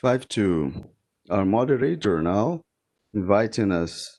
5-2. Our moderator now inviting us.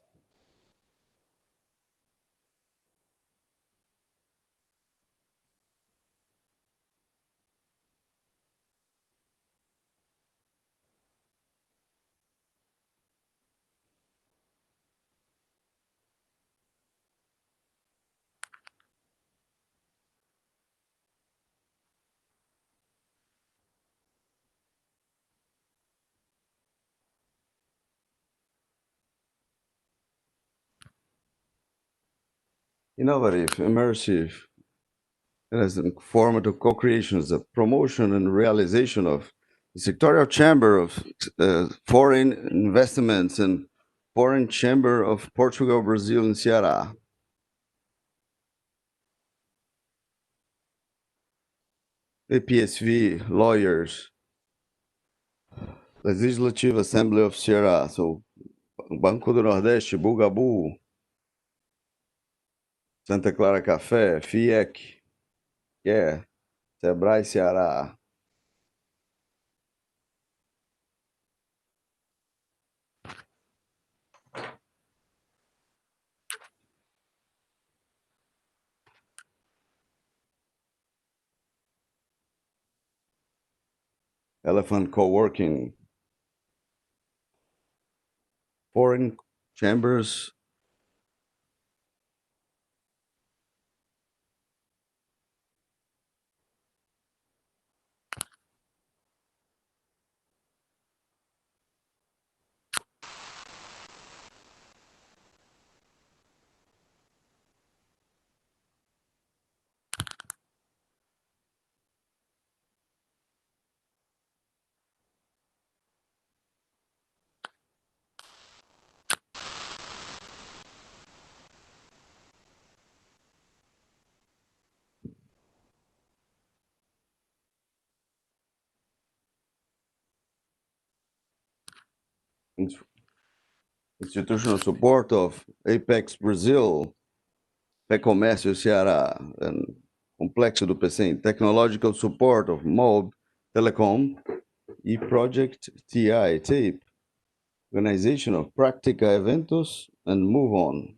Innovative, immersive, it has informative co-creations, the promotion and realization of the sectorial chamber of foreign investments and foreign chamber of Portugal, Brazil, and Ceará. APSV, lawyers, Legislative Assembly of Ceará, so Banco do Nordeste, Bugabu, Santa Clara Café, FIEC, QAIR, Sebrae Ceará. Elephant Co-working, foreign chambers. Institutional support of Apex Brazil, Comércio Ceará, and Complexo do PCM, technological support of MOB, Telecom, e-project TI, TAPE, organization of Practica Eventos, and Move On.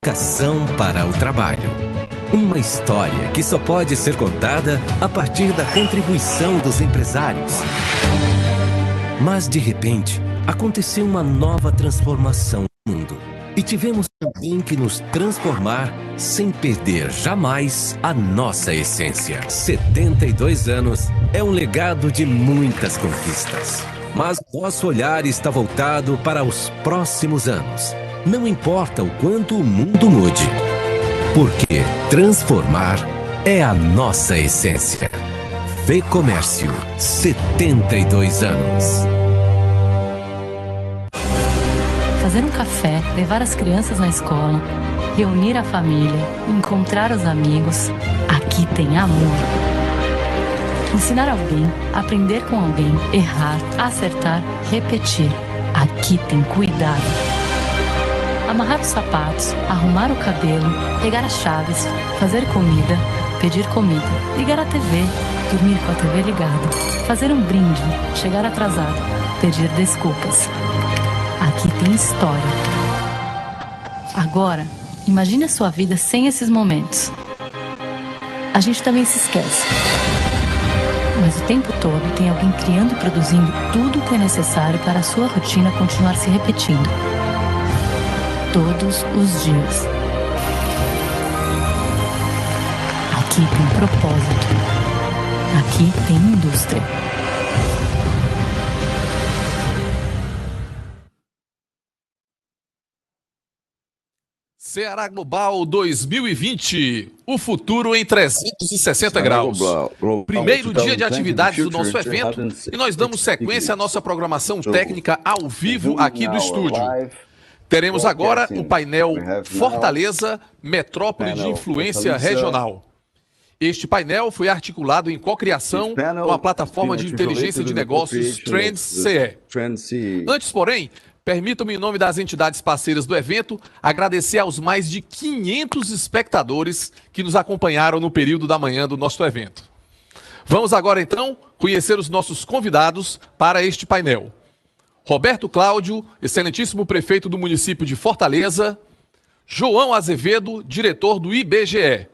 Educação para o trabalho. Uma história que só pode ser contada a partir da contribuição dos empresários. Mas, de repente, aconteceu uma nova transformação no mundo. E tivemos também que nos transformar sem perder jamais a nossa essência. 72 anos é um legado de muitas conquistas. Mas nosso olhar está voltado para os próximos anos. Não importa o quanto o mundo mude, porque transformar é a nossa essência. Vê Comércio, 72 anos. Fazer um café, levar as crianças na escola, reunir a família, encontrar os amigos, aqui tem amor. Ensinar alguém, aprender com alguém, errar, acertar, repetir, aqui tem cuidado. Amarrar os sapatos, arrumar o cabelo, pegar as chaves, fazer comida, pedir comida, ligar a TV, dormir com a TV ligada, fazer um brinde, chegar atrasado, pedir desculpas. Aqui tem história. Agora, imagine a sua vida sem esses momentos. A gente também se esquece. Mas o tempo todo tem alguém criando e produzindo tudo o que é necessário para a sua rotina continuar se repetindo. Todos os dias. Aqui tem propósito. Aqui tem indústria. Ceará Global 2020, o futuro em 360 graus. Primeiro dia de atividades do nosso evento e nós damos sequência à nossa programação técnica ao vivo aqui do estúdio. Teremos agora o painel Fortaleza, Metrópole de Influência Regional. Este painel foi articulado em cocriação com a plataforma de inteligência de negócios TrendCE. Antes, porém, permitam-me, em nome das entidades parceiras do evento, agradecer aos mais de 500 espectadores que nos acompanharam no período da manhã do nosso evento. Vamos agora, então, conhecer os nossos convidados para este painel. Roberto Cláudio, excelentíssimo prefeito do município de Fortaleza. João Azevedo, diretor do IBGE.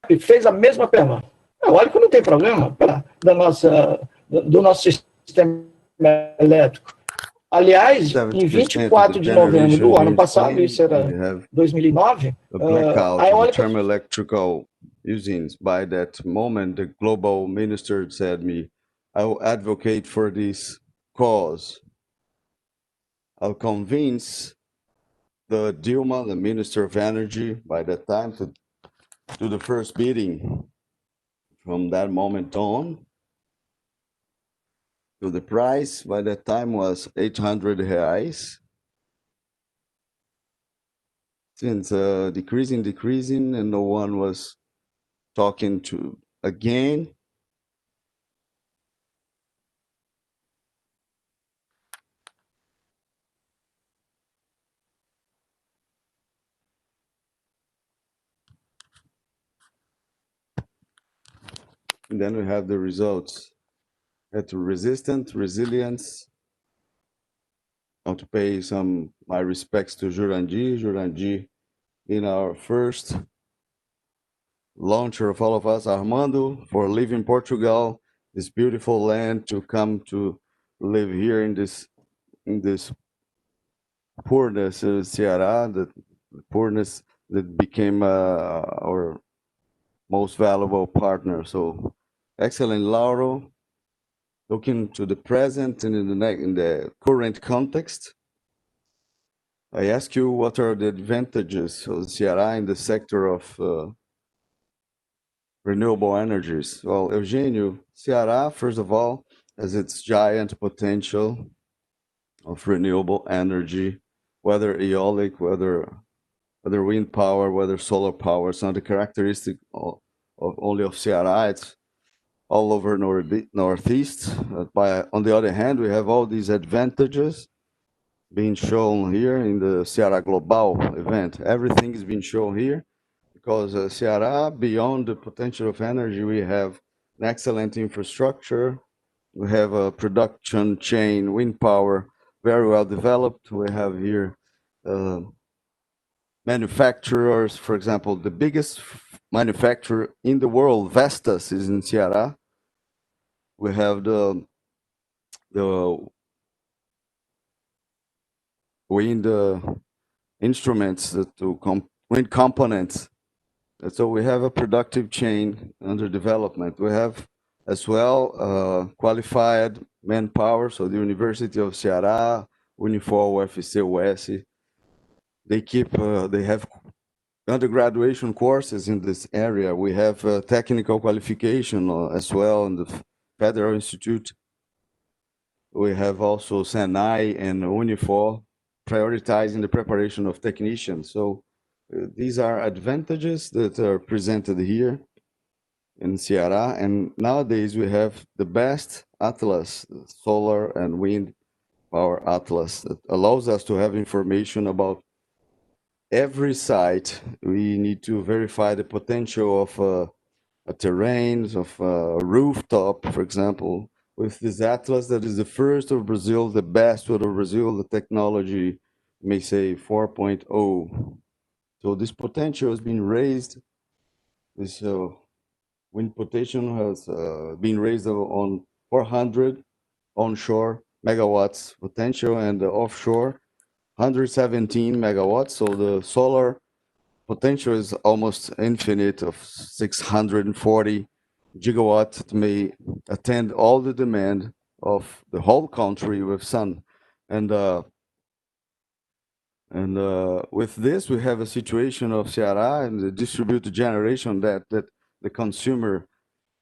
E fez a mesma pergunta. Olha que não tem problema do nosso sistema elétrico. Aliás, em 24 de novembro do ano passado, isso era 2009, a eólica... electrical usings. By that moment, the global minister said me, I will advocate for this cause. I'll convince the Dilma, the Minister of Energy, by that time, to do the first bidding. From that moment on, so the price by that time was 800 reais. Since decreasing, and no one was talking to again. And then we have the results. At resistance, resilience. I want to pay my respects to Jurandir, in our first launcher of all of us, Armando, for leaving Portugal, this beautiful land, to come to live here in this poorness in Ceará, the poorness that became our most valuable partner. So, excellent, Lauro. Looking to the present and in the current context, I ask you, what are the advantages of Ceará in the sector of renewable energies? Well, Eugênio, Ceará, first of all, has its giant potential of renewable energy, whether eolic, whether wind power, whether solar power. It's not a characteristic only of Ceará. It's all over Northeast. On the other hand, we have all these advantages being shown here in the Ceará Global event. Everything is being shown here because Ceará, beyond the potential of energy, we have an excellent infrastructure. We have a production chain, wind power, very well developed. We have here manufacturers, for example, the biggest manufacturer in the world, Vestas, is in Ceará. We have the wind instruments, wind components. And so we have a productive chain under development. We have as well qualified manpower. So the University of Ceará, Unifor, UFC, they have undergraduation courses in this area. We have technical qualification as well in the Federal Institute. We have also Senai and Unifor prioritizing the preparation of technicians. So these are advantages that are presented here in Ceará. And nowadays we have the best atlas, solar and wind power atlas, that allows us to have information about every site. We need to verify the potential of a terrain, of a rooftop, for example. With this atlas, that is the first of Brazil, the best of Brazil, the technology, may say 4.0. So this potential has been raised. This wind potential has been raised on 400 onshore megawatts potential, and offshore 117 megawatts. So the solar potential is almost infinite of 640 gigawatts. It may attend all the demand of the whole country with sun. And with this, we have a situation of Ceará and the distributed generation that the consumer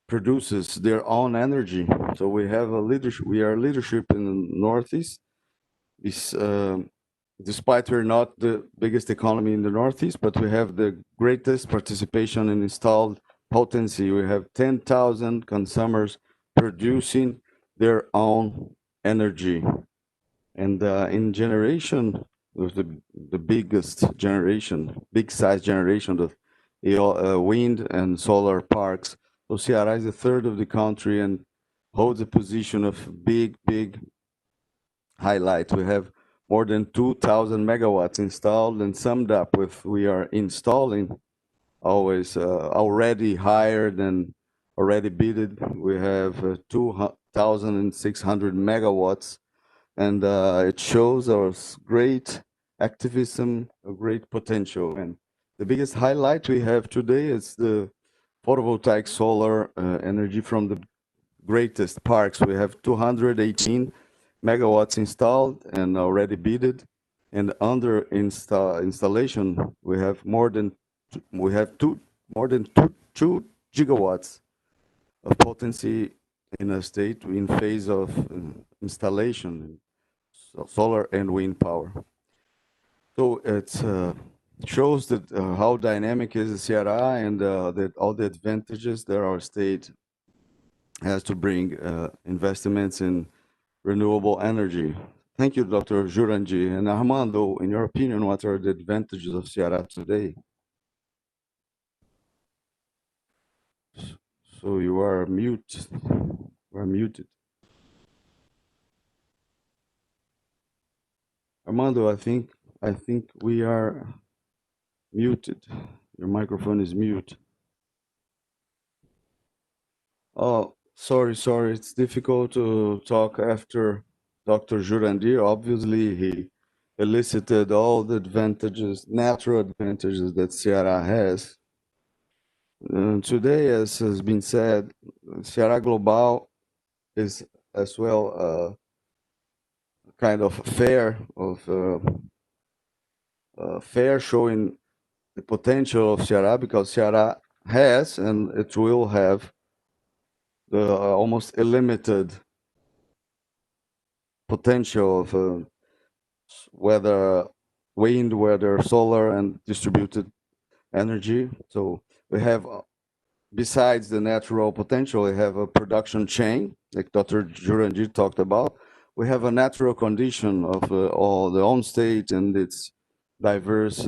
produces their own energy. So we have a leadership. We are leadership in the Northeast. Despite we're not the biggest economy in the Northeast, but we have the greatest participation in installed potency. We have 10,000 consumers producing their own energy. And in generation, was the biggest generation, big size generation of wind and solar parks. So Ceará is a third of the country and holds a position of big highlight. We have more than 2,000 megawatts installed, and summed up with we are installing always already higher than already bidded. We have 2,600 megawatts, and it shows our great activism, a great potential. And the biggest highlight we have today is the photovoltaic solar energy from the greatest parks. We have 218 megawatts installed and already bidded, and under installation we have more than two gigawatts of potency in a state in phase of installation, solar and wind power. So it shows that how dynamic is Ceará, and that all the advantages that our state has to bring investments in renewable energy. Thank you, Dr. Jurandir. And Armando, in your opinion, what are the advantages of Ceará today? So you are mute. You are muted. Armando, I think we are muted. Your microphone is mute. Oh, sorry. It's difficult to talk after Dr. Jurandir. Obviously, he elicited all the advantages, natural advantages that Ceará has. Today, as has been said, Ceará Global is as well a kind of fair showing the potential of Ceará, because Ceará has and it will have the almost illimited potential of whether wind, whether solar, and distributed energy. So we have, besides the natural potential, we have a production chain, like Dr. Jurandir talked about. We have a natural condition of all the own state and its diverse,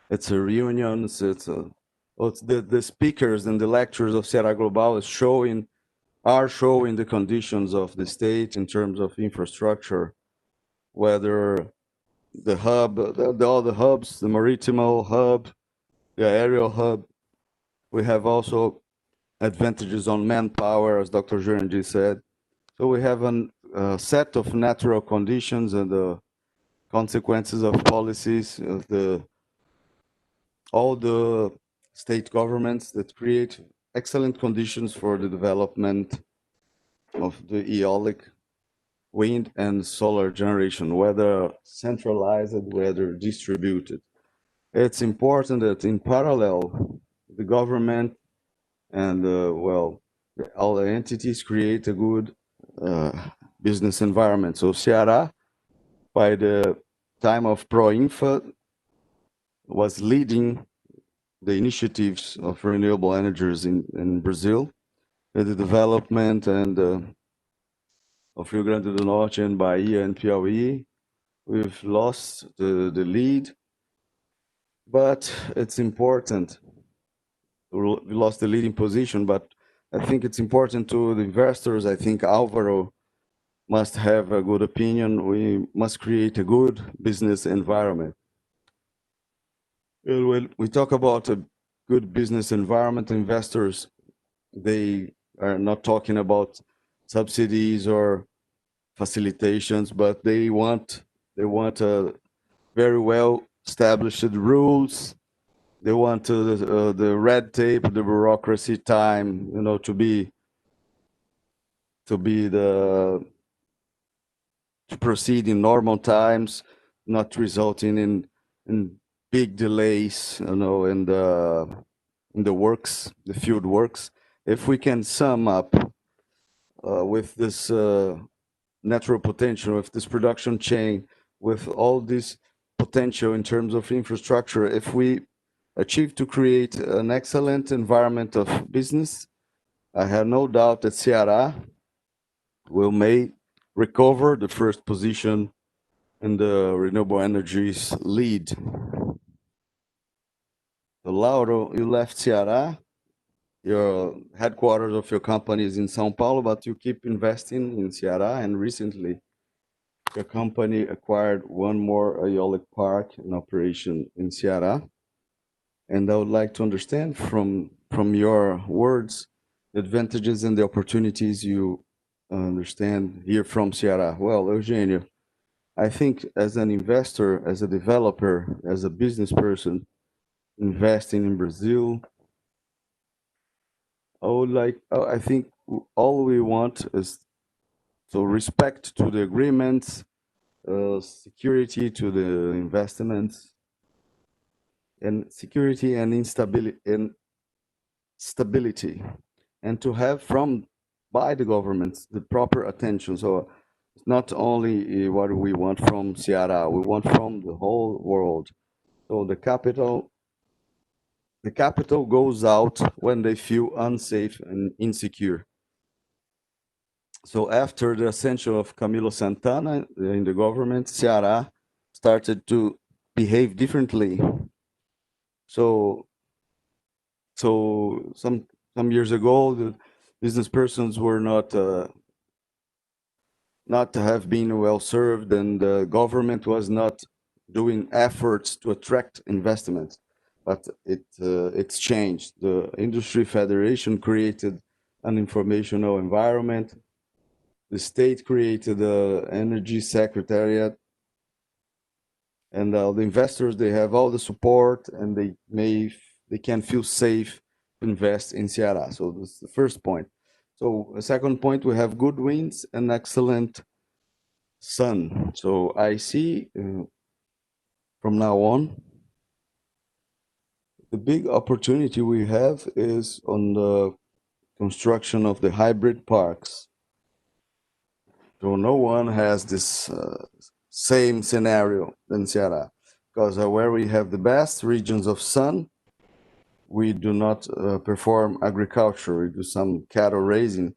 it's a reunions, it's the speakers and the lectures of Ceará Global are showing the conditions of the state in terms of infrastructure, whether the hub, all the hubs, the maritime hub, the aerial hub. We have also advantages on manpower, as Dr. Jurandir said. So we have a set of natural conditions and the consequences of policies of all the state governments that create excellent conditions for the development of the eolic, wind, and solar generation, whether centralized, whether distributed. It's important that in parallel, the government and, well, all the entities create a good business environment. So Ceará, by the time of ProInfa, was leading the initiatives of renewable energies in Brazil, and the development and of Rio Grande do Norte and Bahia and Piauí. We've lost the lead, but it's important. We lost the leading position, but I think it's important to the investors. I think Álvaro must have a good opinion. We must create a good business environment. When we talk about a good business environment, investors, they are not talking about subsidies or facilitations, but they want a very well established rules. They want the red tape, the bureaucracy time, to proceed in normal times, not resulting in big delays, in the works, the field works. If we can sum up with this natural potential, with this production chain, with all this potential in terms of infrastructure, if we achieve to create an excellent environment of business, I have no doubt that Ceará may recover the first position in the renewable energies lead. So Lauro, you left Ceará. Your headquarters of your company is in São Paulo, but you keep investing in Ceará, and recently your company acquired one more eolic park in operation in Ceará. And I would like to understand from your words the advantages and the opportunities you understand here from Ceará. Well, Eugênio, I think as an investor, as a developer, as a business person investing in Brazil, I think all we want is respect to the agreements, security to the investments, and security and instability and stability, and to have by the governments the proper attention. So it's not only what we want from Ceará, we want from the whole world. So the capital goes out when they feel unsafe and insecure. So after the ascension of Camilo Santana in the government, Ceará started to behave differently. So some years ago, the business persons were not have been well served, and the government was not doing efforts to attract investments. But it's changed. The industry federation created an informational environment. the state created the energy secretariat, and the investors, they have all the support, and they can feel safe to invest in Ceará. So this is the first point. So the second point, we have good winds and excellent sun. So I see from now on, the big opportunity we have is on the construction of the hybrid parks. So no one has this same scenario in Ceará, because where we have the best regions of sun, we do not perform agriculture. We do some cattle raising,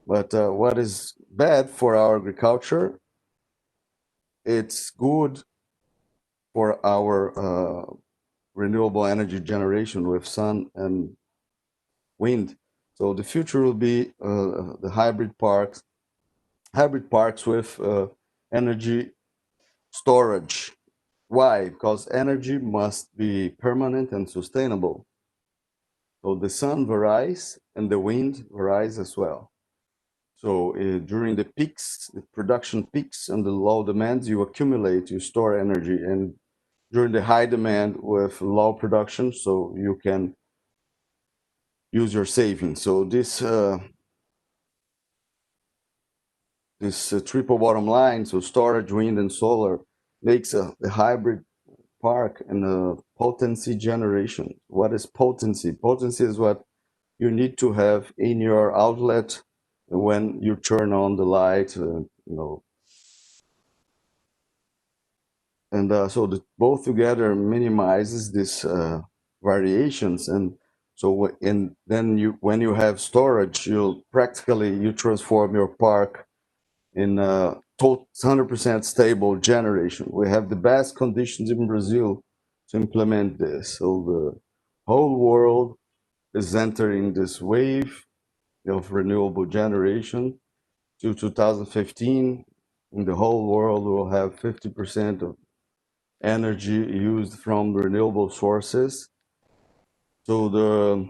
but what is bad for our agriculture, it's good for our renewable energy generation with sun and wind. So the future will be the hybrid parks with energy storage. Why? Because energy must be permanent and sustainable. So the sun varies and the wind varies as well. So during the peaks, the production peaks and the low demands, you accumulate, you store energy, and during the high demand with low production, so you can use your savings. So this triple bottom line, so storage, wind, and solar, makes a hybrid park and a potency generation. What is potency? Potency is what you need to have in your outlet when you turn on the light, and so both together minimizes these variations. And so then when you have storage, you transform your park in a 100% stable generation. We have the best conditions in Brazil to implement this. So the whole world is entering this wave of renewable generation. To 2015, in the whole world, we'll have 50% of energy used from renewable sources. So the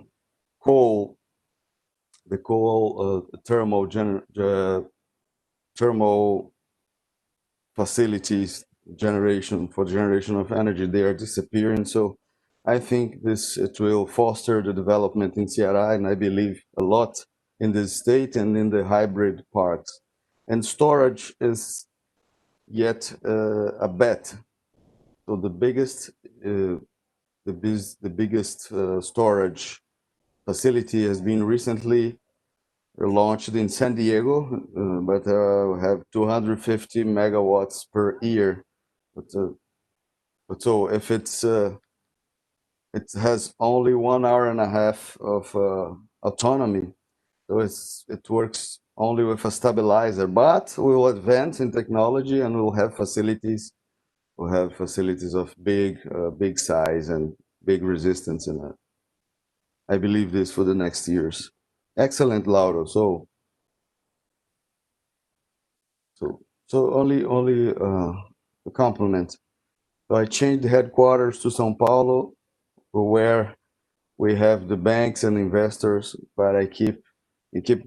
coal thermal facilities for generation of energy, they are disappearing. So I think it will foster the development in Ceará, and I believe a lot in the state and in the hybrid parks. And storage is yet a bet. So the biggest storage facility has been recently launched in San Diego, but we have 250 megawatts per year. But so if it has only 1 hour and a half of autonomy, so it works only with a stabilizer. But we will advance in technology, and we'll have facilities. We'll have facilities of big size and big resistance in it. I believe this for the next years. Excellent, Lauro. So only a compliment. So I changed the headquarters to São Paulo, where we have the banks and investors, but I keep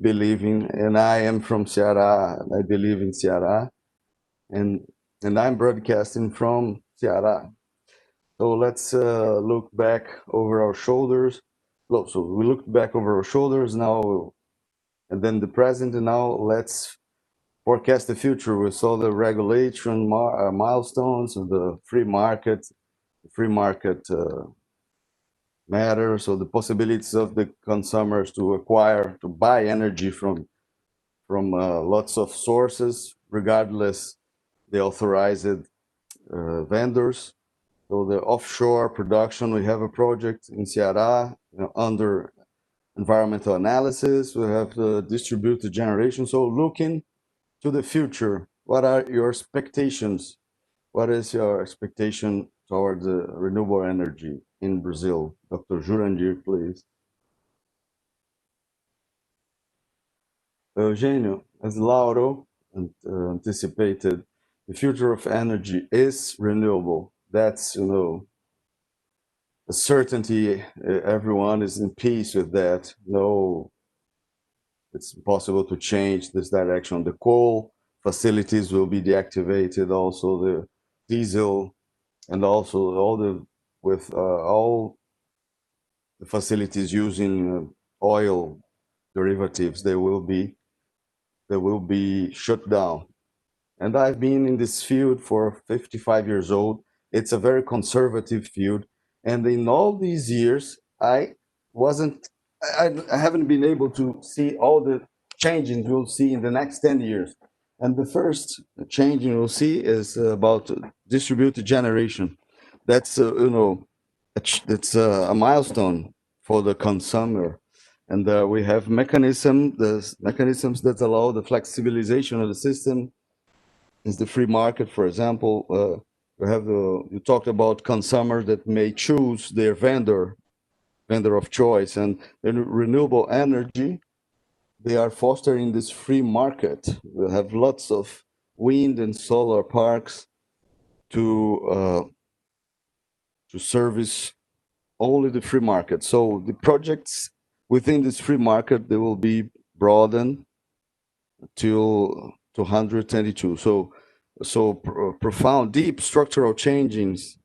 believing, and I am from Ceará, and I believe in Ceará, and I'm broadcasting from Ceará. So let's look back over our shoulders. So we looked back over our shoulders now, and then the present, and now let's forecast the future. We saw the regulation milestones and the free market matter. So the possibilities of the consumers to buy energy from lots of sources, regardless the authorized vendors. So the offshore production, we have a project in Ceará under environmental analysis. We have the distributed generation. So looking to the future, what are your expectations? What is your expectation toward the renewable energy in Brazil? Dr. Jurandir, please. Eugênio, as Lauro anticipated, the future of energy is renewable. That's, a certainty. Everyone is in peace with that. No it's possible to change this direction. The coal facilities will be deactivated, also the diesel, and also all the facilities using oil derivatives, they will be shut down. And I've been in this field for 55 years old. It's a very conservative field, and in all these years, I haven't been able to see all the changes we'll see in the next 10 years. And the first change we'll see is about distributed generation. That's that's a milestone for the consumer. And we have mechanisms that allow the flexibilization of the system. Is the free market, for example. You talked about consumers that may choose their vendor of choice, and in renewable energy, they are fostering this free market. We have lots of wind and solar parks to service only the free market. So the projects within this free market, they will be broadened till 222. So profound, deep structural changes,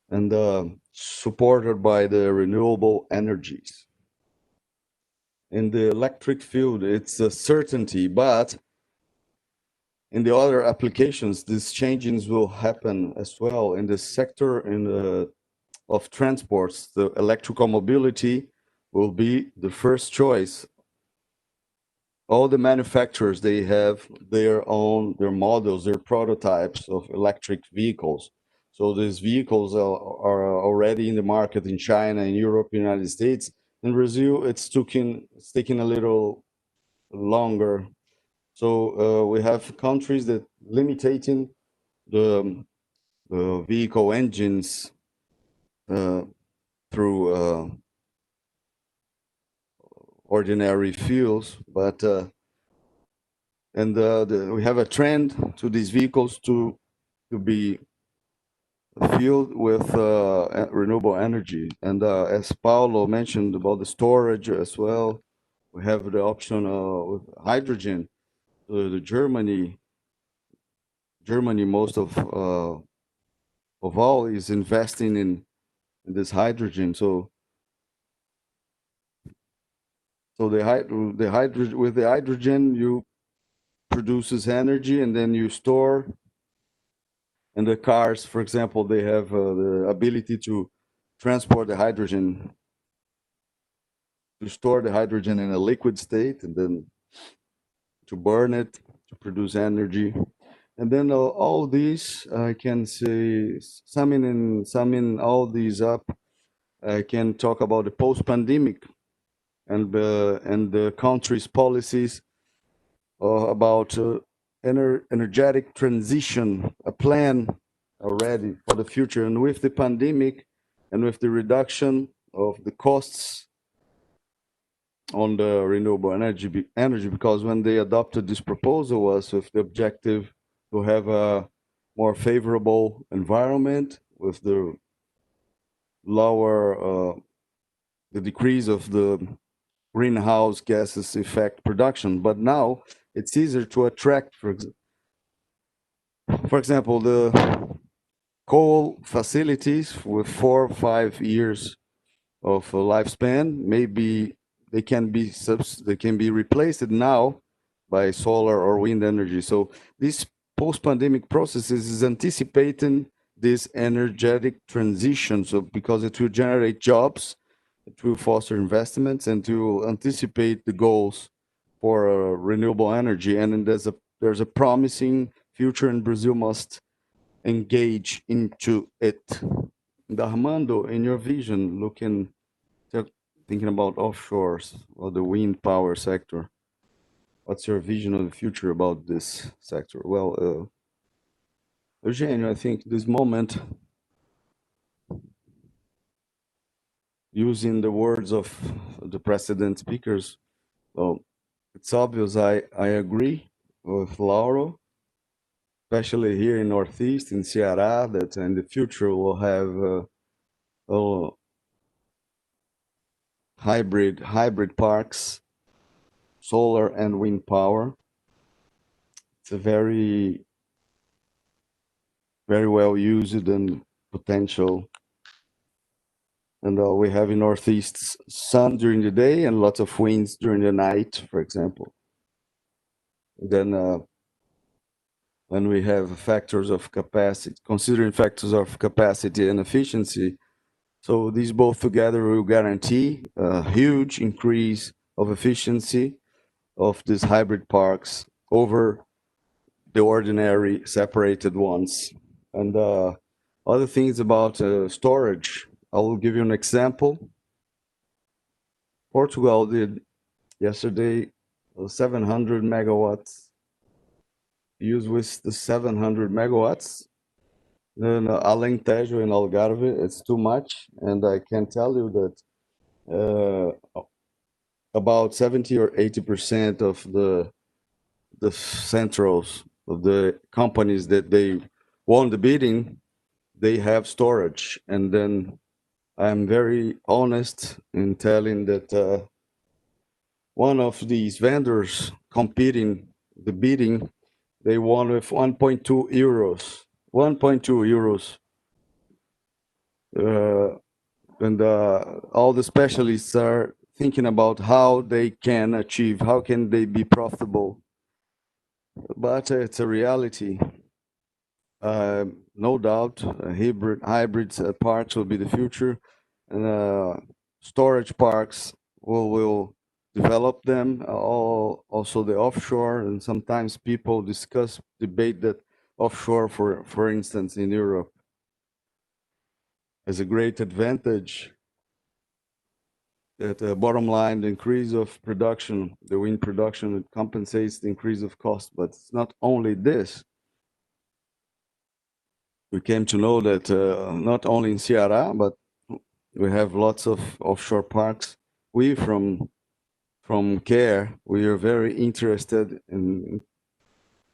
and supported by the renewable energies. In the electric field, it's a certainty, but in the other applications, these changes will happen as well. In the sector of transports, the electrical mobility will be the first choice. All the manufacturers, they have their models, their prototypes of electric vehicles. So these vehicles are already in the market in China, in Europe, United States. In Brazil, it's taking a little longer. So we have countries that limiting the vehicle engines through ordinary fuels, but we have a trend to these vehicles to be fueled with renewable energy. And as Paulo mentioned about the storage as well, we have the option with hydrogen. The Germany, most of all is investing in this hydrogen. So with the hydrogen, you produces energy and then you store. And the cars, for example, they have the ability to transport the hydrogen, to store the hydrogen in a liquid state, and then to burn it to produce energy. And then all these, I can say, summing all these up, I can talk about the post-pandemic and the country's policies about energetic transition, a plan already for the future. And with the pandemic and with the reduction of the costs on the renewable energy, because when they adopted this proposal was with the objective to have a more favorable environment with the lower, the decrease of the greenhouse gases effect production. But now it's easier to attract, for example, the coal facilities with 4 or 5 years of lifespan. Maybe they can be replaced now by solar or wind energy. So this post-pandemic processes is anticipating this energetic transition. So because it will generate jobs, it will foster investments, and to anticipate the goals for renewable energy. And there's a promising future, and Brazil must engage into it. And Armando, in your vision, thinking about offshores or the wind power sector, what's your vision of the future about this sector? Well, Eugênio, I think this moment, using the words of the precedent speakers, well, it's obvious I agree with Lauro, especially here in Northeast, in Ceará, that in the future we'll have hybrid parks solar and wind power. It's a very, very well used and potential. And we have in Northeast sun during the day and lots of winds during the night, for example. Then when we have factors of capacity, considering factors of capacity and efficiency, so these both together will guarantee a huge increase of efficiency of these hybrid parks over the ordinary separated ones. And other things about storage, I will give you an example. Portugal did yesterday 700 megawatts. Use with the 700 megawatts. Then Alentejo in Algarve, it's too much. And I can tell you that about 70 or 80% of the centrals of the companies that they won the bidding, they have storage. And then I'm very honest in telling that one of these vendors competing the bidding, they won with 1.2 euros. 1.2 euros. And all the specialists are thinking about how they can achieve, how can they be profitable. But it's a reality. No doubt, hybrids parks will be the future, and storage parks will develop them. Also the offshore, and sometimes people debate that offshore, for instance, in Europe, has a great advantage. That bottom line, the increase of production, the wind production, it compensates the increase of cost. But it's not only this. We came to know that not only in Ceará, but we have lots of offshore parks. We from QAIR, we are very interested in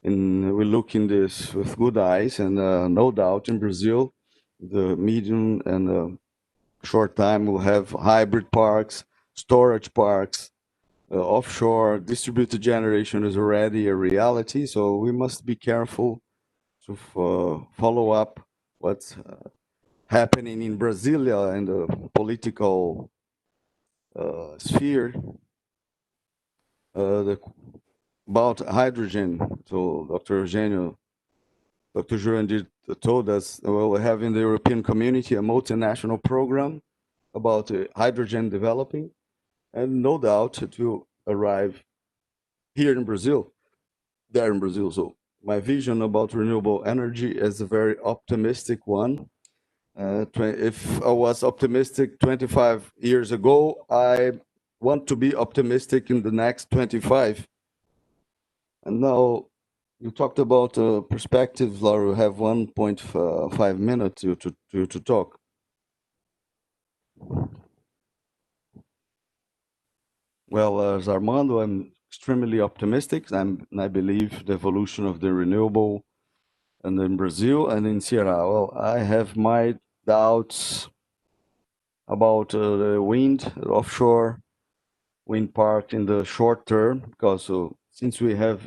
we look in this with good eyes, and no doubt in Brazil, the medium and short time we'll have hybrid parks, storage parks, offshore distributed generation is already a reality. So we must be careful to follow up what's happening in Brasilia and the political sphere about hydrogen. So Dr. Eugênio, Dr. Jurandir told us, well, we have in the European community a multinational program about hydrogen developing, and no doubt it will arrive here in Brazil, there in Brazil. So my vision about renewable energy is a very optimistic one. If I was optimistic 25 years ago, I want to be optimistic in the next 25. And now you talked about perspectives, Lauro. Have 1.5 minutes to talk. Well, as Armando, I'm extremely optimistic. I believe the evolution of the renewable, and in Brazil and in Ceará. Well, I have my doubts about the wind, offshore wind park in the short term, because since we have,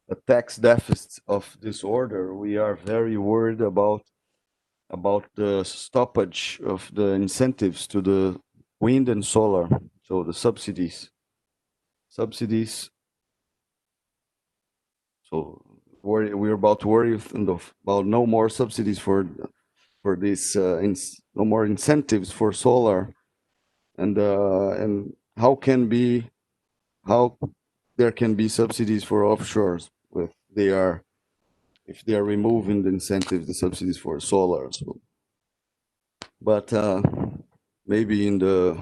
a tax deficit of this order, we are very worried about the stoppage of the incentives to the wind and solar. So the subsidies. So we're about to worry about no more subsidies for this, no more incentives for solar, and how there can be subsidies for offshores if they are removing the incentives, the subsidies for solar. So, but maybe in the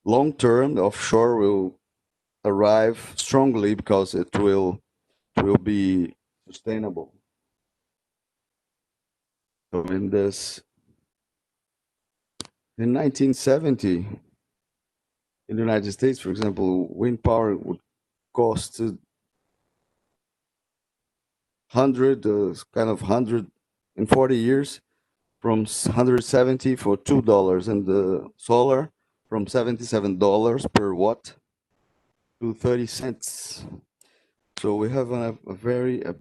long term, the offshore will arrive strongly because it will be sustainable. So in 1970, in the United States, for example, wind power would cost 140 years, from 170 for $2, and the solar from $77 per watt to 30 cents. So we have a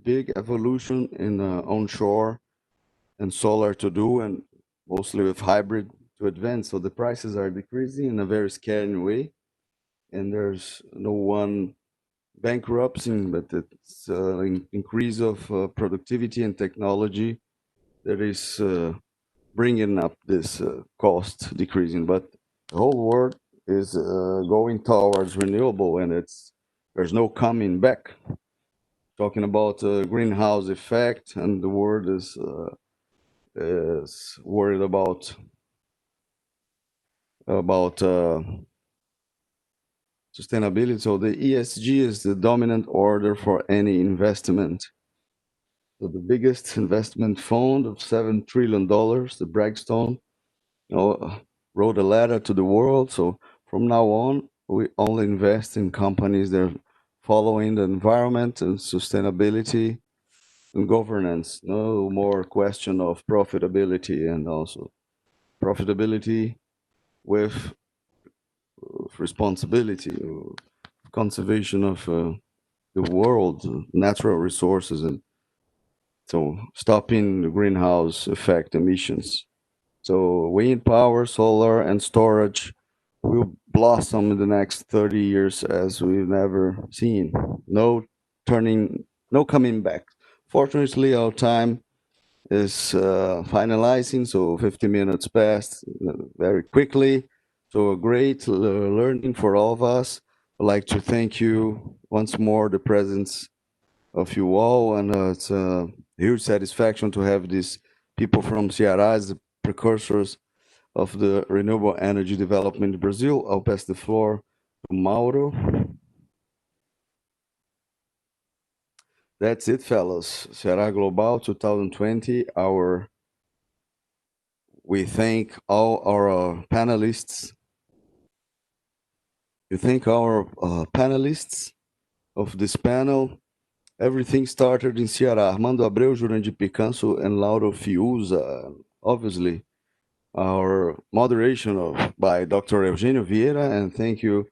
big evolution in onshore and solar to do, and mostly with hybrid to advance. So the prices are decreasing in a very scary way, and there's no one bankrupting, but it's an increase of productivity and technology that is bringing up this cost decreasing. But the whole world is going towards renewable, and there's no coming back. Talking about greenhouse effect, and the world is worried about sustainability. So the ESG is the dominant order for any investment. So the biggest investment fund of $7 trillion, the Blackstone, wrote a letter to the world. So from now on, we only invest in companies that are following the environment and sustainability and governance. No more question of profitability, and also profitability with responsibility, conservation of the world, natural resources, and so stopping the greenhouse effect emissions. So wind power, solar, and storage will blossom in the next 30 years as we've never seen. No coming back. Fortunately, our time is finalizing, so 50 minutes passed very quickly. So a great learning for all of us. I'd like to thank you once more, the presence of you all, and it's a huge satisfaction to have these people from Ceará as the precursors of the renewable energy development in Brazil. I'll pass the floor to Lauro. That's it, fellas. Ceará Global 2020. We thank all our panelists. We thank our panelists of this panel. Everything started in Ceará. Armando Abreu, Jurandir, Picanço, and Lauro Fiuza. Obviously, our moderation by Dr. Eugênio Vieira, and thank you,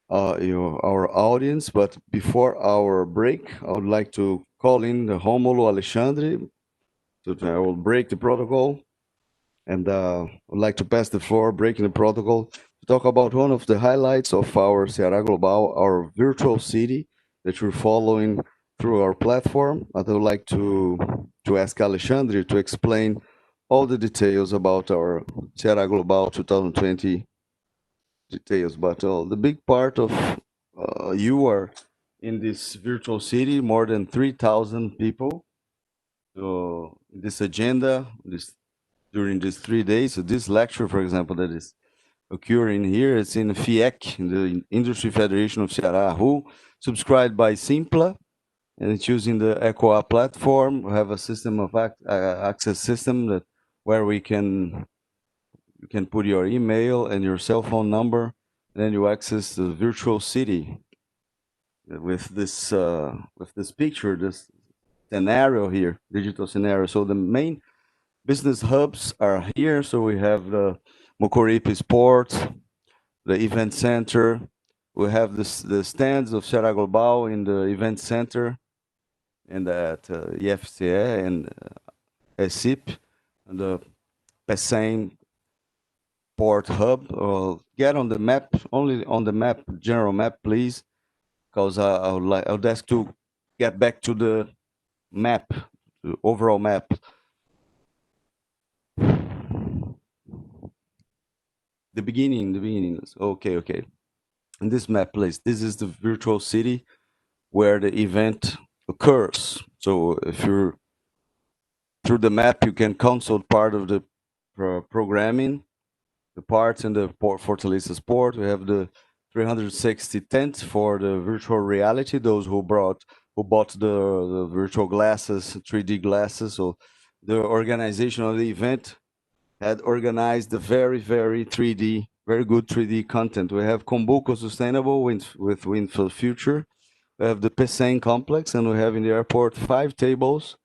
our audience. But before our break, I would like to call in the Rômulo Alexandre. I will break the protocol, and I would like to pass the floor, breaking the protocol, to talk about one of the highlights of our Ceará Global, our virtual city that you're following through our platform. I would like to ask Alexandre to explain all the details about our Ceará Global 2020 details. But the big part of you are in this virtual city, more than 3,000 people. So this agenda, during these 3 days, so this lecture, for example, that is occurring here, it's in FIEC, in the Industry Federation of Ceará, who subscribed by Simpla, and it's using the EcoA platform. We have a system of access system where you can put your email and your cell phone number, and then you access the virtual city with this picture, this scenario here, digital scenario. So the main business hubs are here. So we have the Mocoripe Sports, the event center. We have the stands of Ceará Global in the event center, and at IFCE and SIP, and the Pecém Port Hub. Get on the map, only on the map, general map, please, because I would ask to get back to the map, the overall map. The beginning. Okay. In this map, please. This is the virtual city where the event occurs. So if you're through the map, you can consult part of the programming, the parts in the Fortaleza Sport. We have the 360 tents for the virtual reality. Those who bought the virtual glasses, 3D glasses. So the organization of the event had organized the very good 3D content. We have Combuco Sustainable with Wind for Future. We have the Pecém Complex, and we have in the airport 5 tables.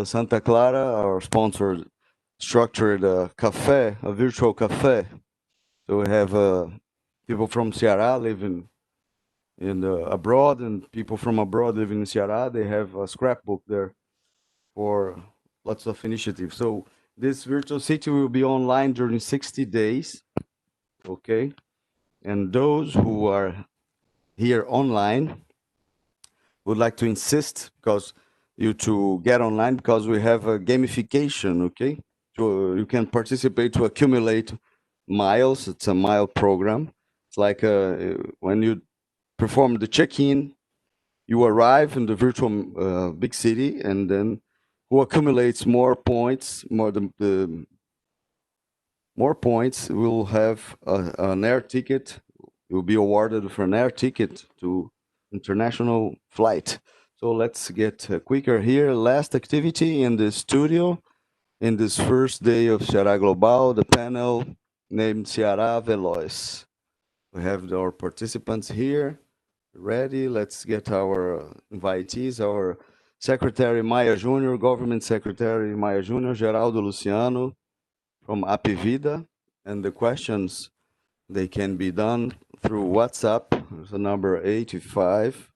Santa Clara, our sponsor, structured a virtual cafe. So we have people from Ceará living in abroad, and people from abroad living in Ceará, they have a scrapbook there for lots of initiatives. So this virtual city will be online during 60 days, okay? And those who are here online would like to insist because you to get online because we have a gamification, okay? So you can participate to accumulate miles. It's a mile program. It's like when you perform the check-in, you arrive in the virtual big city, and then who accumulates more points, more points will have an air ticket. Will be awarded for an air ticket to international flight. So let's get quicker here. Last activity in the studio in this first day of Ceará Global, the panel named Ceará Veloz. We have our participants here ready. Let's get our invitees, our Secretary Maia Júnior, Government Secretary Maia Júnior, Geraldo Luciano from APSV, and the questions, they can be done through WhatsApp, the number 85